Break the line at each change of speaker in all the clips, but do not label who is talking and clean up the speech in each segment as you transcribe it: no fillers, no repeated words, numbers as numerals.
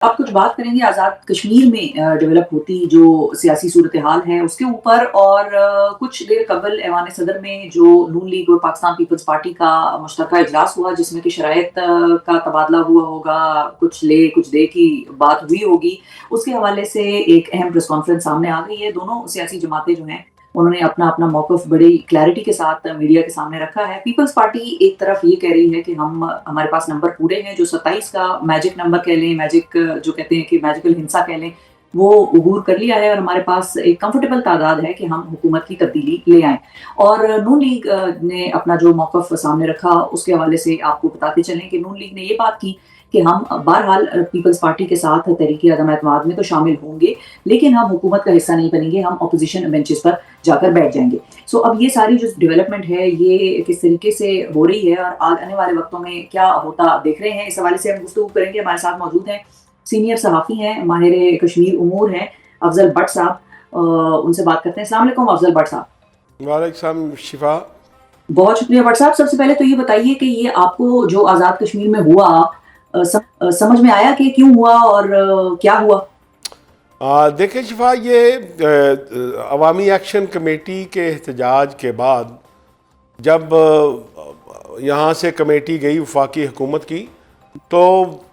آپ کچھ بات کریں گے آزاد کشمیر میں ڈیولپ ہوتی جو سیاسی صورتحال ہے اس کے اوپر، اور کچھ دیر قبل ایوان صدر میں جو نون لیگ اور پاکستان پیپلز پارٹی کا مشترکہ اجلاس ہوا جس میں کہ شرائط کا تبادلہ ہوا ہوگا، کچھ لے کچھ دے کی بات ہوئی ہوگی، اس کے حوالے سے ایک اہم پریس کانفرنس سامنے آ گئی ہے۔ دونوں سیاسی جماعتیں جو ہیں انہوں نے اپنا اپنا موقف بڑی کلیئرٹی کے ساتھ میڈیا کے سامنے رکھا ہے۔ پیپلز پارٹی ایک طرف یہ کہہ رہی ہے کہ ہمارے پاس نمبر پورے ہیں، جو 27 کا میجک نمبر کہہ لیں، میجک جو کہتے ہیں کہ میجیکل ہنسا کہہ لیں، وہ عبور کر لیا ہے اور ہمارے پاس ایک کمفرٹیبل تعداد ہے کہ ہم حکومت کی تبدیلی لے آئیں۔ اور نون لیگ نے اپنا جو موقف سامنے رکھا اس کے حوالے سے آپ کو بتاتے چلیں کہ نون لیگ نے یہ بات کی کہ ہم بہرحال پیپلز پارٹی کے ساتھ تحریک عدم اعتماد میں تو شامل ہوں گے، لیکن ہم حکومت کا حصہ نہیں بنیں گے، ہم اپوزیشن بینچز پر جا کر بیٹھ جائیں گے۔ اب یہ ساری جو ڈیولپمنٹ ہے یہ کس طریقے سے ہو رہی ہے اور آنے والے وقتوں میں کیا ہوتا دیکھ رہے ہیں، اس حوالے سے ہم گفتگو کریں گے۔ ہمارے ساتھ موجود ہیں سینئر صحافی ہیں، ماہر کشمیر امور ہیں، افضل بٹ صاحب، ان سے بات کرتے ہیں۔ السلام علیکم افضل بٹ صاحب۔
وعلیکم السلام شفا۔
بہت شکریہ بٹ صاحب۔ سب سے پہلے تو یہ بتائیے کہ یہ آپ کو جو آزاد کشمیر میں ہوا سمجھ میں آیا کہ کیوں ہوا اور کیا ہوا؟
دیکھیں شفا، یہ عوامی ایکشن کمیٹی کے احتجاج کے بعد جب یہاں سے کمیٹی گئی وفاقی حکومت کی تو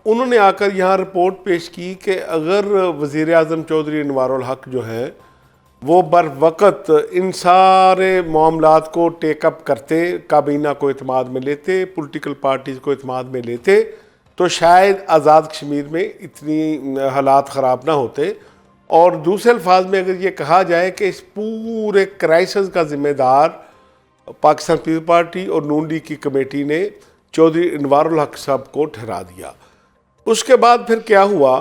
انہوں نے آ کر یہاں رپورٹ پیش کی کہ اگر وزیر اعظم چودھری انوار الحق جو ہیں وہ بر وقت ان سارے معاملات کو ٹیک اپ کرتے، کابینہ کو اعتماد میں لیتے، پولیٹیکل پارٹیز کو اعتماد میں لیتے، تو شاید آزاد کشمیر میں اتنی حالات خراب نہ ہوتے۔ اور دوسرے الفاظ میں اگر یہ کہا جائے کہ اس پورے کرائسس کا ذمہ دار پاکستان پیپلز پارٹی اور نون لیگ کی کمیٹی نے چودھری انوار الحق صاحب کو ٹھہرا دیا۔ اس کے بعد پھر کیا ہوا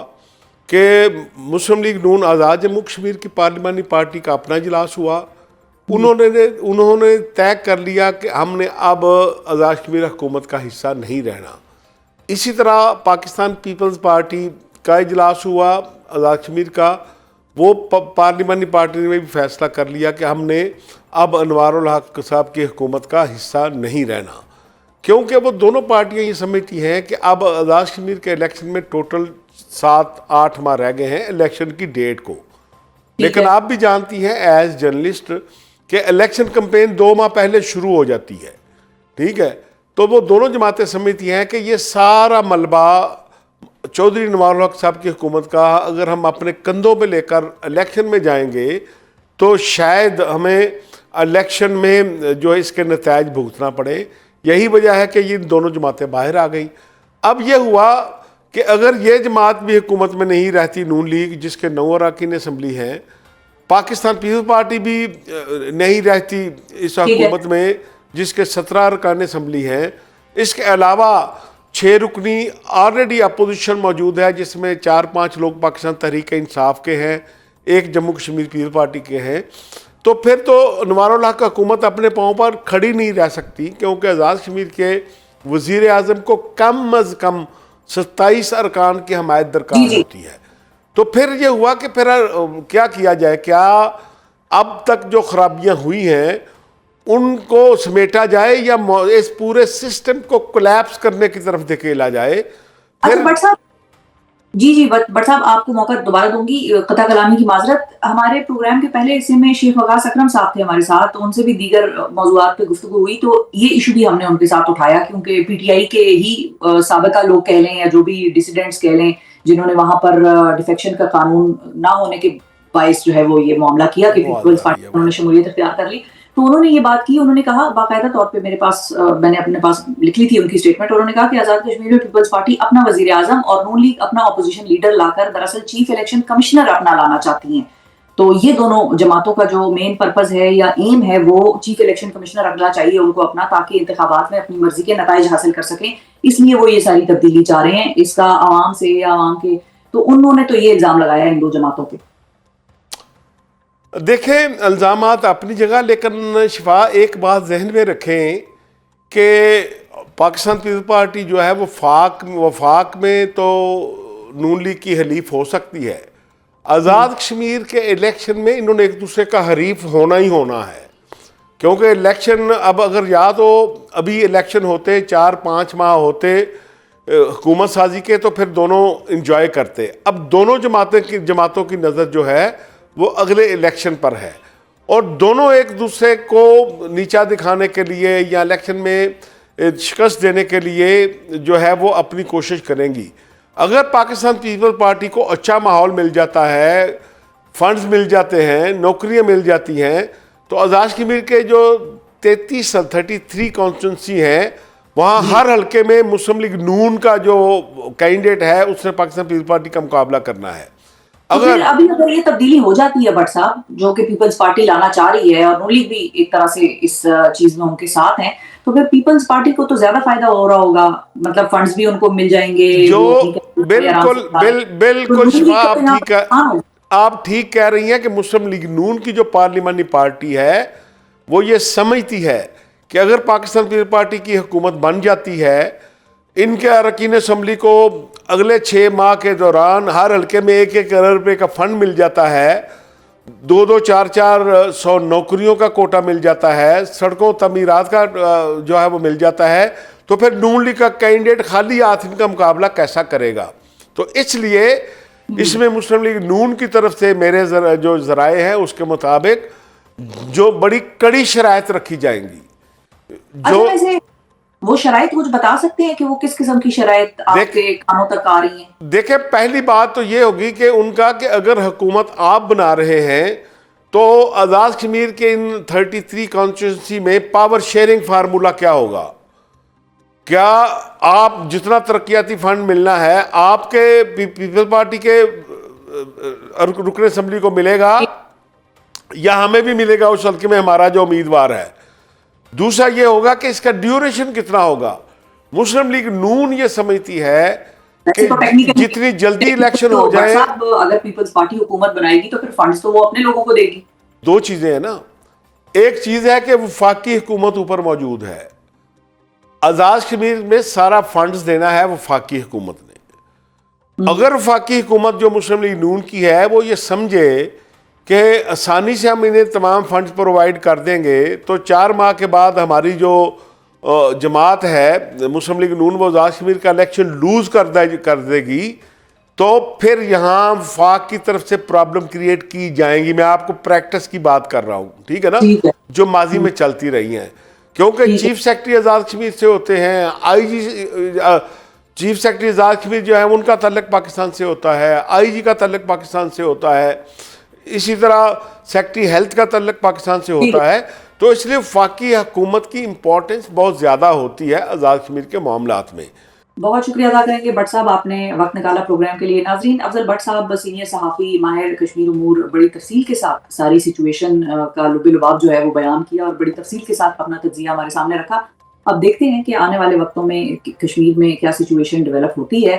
کہ مسلم لیگ نون آزاد جموں کشمیر کی پارلیمانی پارٹی کا اپنا اجلاس ہوا۔ انہوں نے طے کر لیا کہ ہم نے اب آزاد کشمیر حکومت کا حصہ نہیں رہنا۔ اسی طرح پاکستان پیپلز پارٹی کا اجلاس ہوا آزاد کشمیر کا، وہ پارلیمانی پارٹی نے بھی فیصلہ کر لیا کہ ہم نے اب انوار الحق صاحب کی حکومت کا حصہ نہیں رہنا، کیونکہ وہ دونوں پارٹیاں یہ سمجھتی ہیں کہ اب آزاد کشمیر کے الیکشن میں ٹوٹل 7-8 ماہ رہ گئے ہیں الیکشن کی ڈیٹ کو۔ لیکن آپ بھی جانتی ہیں ایز جرنلسٹ کہ الیکشن کمپین 2 ماہ پہلے شروع ہو جاتی ہے، ٹھیک ہے؟ تو وہ دونوں جماعتیں سمجھتی ہیں کہ یہ سارا ملبہ چودھری انوار الحق صاحب کی حکومت کا اگر ہم اپنے کندھوں پہ لے کر الیکشن میں جائیں گے تو شاید ہمیں الیکشن میں جو اس کے نتائج بھگتنا پڑے۔ یہی وجہ ہے کہ یہ دونوں جماعتیں باہر آ گئیں۔ اب یہ ہوا کہ اگر یہ جماعت بھی حکومت میں نہیں رہتی، نون لیگ جس کے 9 اراکین اسمبلی ہیں، پاکستان پیپلز پارٹی بھی نہیں رہتی اس حکومت میں جس کے 17 ارکان اسمبلی ہیں، اس کے علاوہ 6 رکنی آلریڈی اپوزیشن موجود ہے جس میں 4-5 لوگ پاکستان تحریک انصاف کے ہیں، 1 جموں کشمیر پیپلز پارٹی کے ہیں، تو پھر تو انوار الحق حکومت اپنے پاؤں پر کھڑی نہیں رہ سکتی، کیونکہ آزاد کشمیر کے وزیر اعظم کو کم از کم 27 ارکان کی حمایت درکار ہوتی ہے۔ تو پھر یہ ہوا کہ پھر کیا کیا جائے، کیا اب تک جو خرابیاں ہوئی ہیں ان کو سمیٹا جائے یا اس پورے سسٹم کو کولیپس کرنے کی طرف دھکیلا جائے؟
بٹ صاحب جی بٹ صاحب آپ کو موقع دوبارہ دوں گی، قطع کلامی کی معذرت۔ ہمارے پروگرام کے پہلے حصے میں شیخ وقاص اکرم صاحب تھے ہمارے ساتھ، تو ان سے بھی دیگر موضوعات پہ گفتگو ہوئی، تو یہ ایشو بھی ہم نے ان کے ساتھ اٹھایا، کیونکہ پی ٹی آئی کے ہی سابقہ لوگ کہہ لیں یا جو بھی ڈیسیڈنٹس کہہ لیں جنہوں نے وہاں پر ڈیفیکشن کا قانون نہ ہونے کے باعث جو ہے وہ یہ معاملہ کیا کہ پیپلز پارٹی انہوں نے شمولیت اختیار کر لی، تو انہوں نے یہ بات کی، انہوں نے کہا باقاعدہ طور پہ میرے پاس، میں نے اپنے پاس لکھ لی تھی ان کی اسٹیٹمنٹ، انہوں نے کہا کہ آزاد کشمیر میں پیپلز پارٹی اپنا وزیر اعظم اور نون لیگ اپنا اپوزیشن لیڈر لا کر دراصل چیف الیکشن کمشنر اپنا لانا چاہتی ہیں۔ تو یہ دونوں جماعتوں کا جو مین پرپز ہے یا ایم ہے وہ چیف الیکشن کمشنر رکھنا چاہیے ان کو اپنا، تاکہ انتخابات میں اپنی مرضی کے نتائج حاصل کر سکیں، اس لیے وہ یہ ساری تبدیلی چاہ رہے ہیں، اس کا عوام سے یا عوام کے، تو انہوں نے تو یہ الزام لگایا ان 2 جماعتوں پہ۔
دیکھیں الزامات اپنی جگہ، لیکن شفا ایک بات ذہن میں رکھیں کہ پاکستان پیپلز پارٹی جو ہے وفاق میں تو نون لیگ کی حلیف ہو سکتی ہے، آزاد کشمیر کے الیکشن میں انہوں نے ایک دوسرے کا حریف ہونا ہی ہونا ہے، کیونکہ الیکشن اب اگر یاد ہو ابھی الیکشن ہوتے 4-5 ماہ ہوتے حکومت سازی کے تو پھر دونوں انجوائے کرتے. اب دونوں جماعتوں کی نظر جو ہے وہ اگلے الیکشن پر ہے, اور دونوں ایک دوسرے کو نیچا دکھانے کے لیے یا الیکشن میں شکست دینے کے لیے جو ہے وہ اپنی کوشش کریں گی. اگر پاکستان پیپل پارٹی کو اچھا ماحول مل جاتا ہے, فنڈز مل جاتے ہیں, نوکریاں مل جاتی ہیں, تو اعزاز کشمیر کے جو 33 کانسٹیٹوئنسی ہیں وہاں ہر حلقے میں مسلم لیگ نون کا جو کینڈیڈیٹ ہے اس نے پاکستان پیپل پارٹی کا مقابلہ کرنا ہے.
اگر یہ تبدیلی ہو جاتی ہے بٹ صاحب, جو کہ پیپلز پارٹی لانا چاہ رہی ہے اور نون لیگ بھی ایک طرح سے اس چیز میں ان کے ساتھ ہیں, تو پھر پیپلز پارٹی کو تو زیادہ فائدہ ہو رہا ہوگا, مطلب فنڈز بھی ان کو مل جائیں گے.
جو بالکل شفا آپ ٹھیک کہہ رہی ہیں کہ مسلم لیگ نون کی جو پارلیمانی پارٹی ہے وہ یہ سمجھتی ہے کہ اگر پاکستان پیپل پارٹی کی حکومت بن جاتی ہے, ان کے اراکین اسمبلی کو اگلے 6 ماہ کے دوران ہر حلقے میں 1-1 ارب روپے کا فنڈ مل جاتا ہے, 200 400 نوکریوں کا کوٹا مل جاتا ہے, سڑکوں تعمیرات کا جو ہے وہ مل جاتا ہے, تو پھر نون لیگ کا کینڈیڈیٹ خالی ہاتھ ان کا مقابلہ کیسا کرے گا. تو اس لیے اس میں مسلم لیگ نون کی طرف سے میرے جو ذرائع ہیں اس کے مطابق جو بڑی کڑی شرائط رکھی جائیں گی. جو
وہ شرائط کچھ بتا سکتے ہیں کہ وہ کس قسم کی شرائط آپ کے کانوں تک آ رہی ہیں؟
دیکھیں, پہلی بات تو یہ ہوگی کہ ان کا کہ اگر حکومت آپ بنا رہے ہیں تو اعزاز کشمیر کے ان 33 کانسٹیٹوئنسی میں پاور شیئرنگ فارمولا کیا ہوگا. کیا آپ جتنا ترقیاتی فنڈ ملنا ہے آپ کے پیپل پارٹی کے رکن اسمبلی کو ملے گا یا ہمیں بھی ملے گا اس حلقے میں ہمارا جو امیدوار ہے. دوسرا یہ ہوگا کہ اس کا ڈیوریشن کتنا ہوگا. مسلم لیگ نون یہ سمجھتی ہے کہ جتنی جلدی الیکشن ہو جائے,
اگر پیپلز پارٹی حکومت بنائے گی تو پھر فنڈز تو وہ اپنے لوگوں کو دے گی.
2 چیزیں ہیں نا, ایک چیز ہے کہ وفاقی حکومت اوپر موجود ہے, اعزاز کشمیر میں سارا فنڈز دینا ہے وفاقی حکومت نے. اگر وفاقی حکومت جو مسلم لیگ نون کی ہے وہ یہ سمجھے کہ آسانی سے ہم انہیں تمام فنڈز پرووائڈ کر دیں گے تو 4 ماہ کے بعد ہماری جو جماعت ہے مسلم لیگ نون وہ اعزاز کشمیر کا الیکشن لوز کر دے گی, تو پھر یہاں وفاق کی طرف سے پرابلم کریٹ کی جائیں گی. میں آپ کو پریکٹس کی بات کر رہا ہوں, ٹھیک ہے نا, جو ماضی میں چلتی رہی ہیں, کیونکہ چیف سیکرٹری اعزاز کشمیر سے ہوتے ہیں, آئی جی چیف سیکرٹری اعزاز کشمیر جو ہے ان کا تعلق پاکستان سے ہوتا ہے, آئی جی کا تعلق پاکستان سے ہوتا ہے, اسی طرح سیکرٹری ہیلتھ کا تعلق پاکستان سے ہوتا ہے. تو اس لیے وفاقی حکومت کی امپورٹنس بہت زیادہ ہوتی ہے اعزاز کشمیر کے معاملات میں.
بہت شکریہ ادا کریں گے بٹ صاحب, آپ نے وقت نکالا پروگرام کے لیے. ناظرین, افضل بٹ صاحب سینئر صحافی, ماہر کشمیر امور, بڑی تفصیل کے ساتھ ساری سچویشن کا لب لباب جو ہے وہ بیان کیا اور بڑی تفصیل کے ساتھ اپنا تجزیہ ہمارے سامنے رکھا. اب دیکھتے ہیں کہ آنے والے وقتوں میں کشمیر میں کیا سچویشن ڈیولپ ہوتی ہے.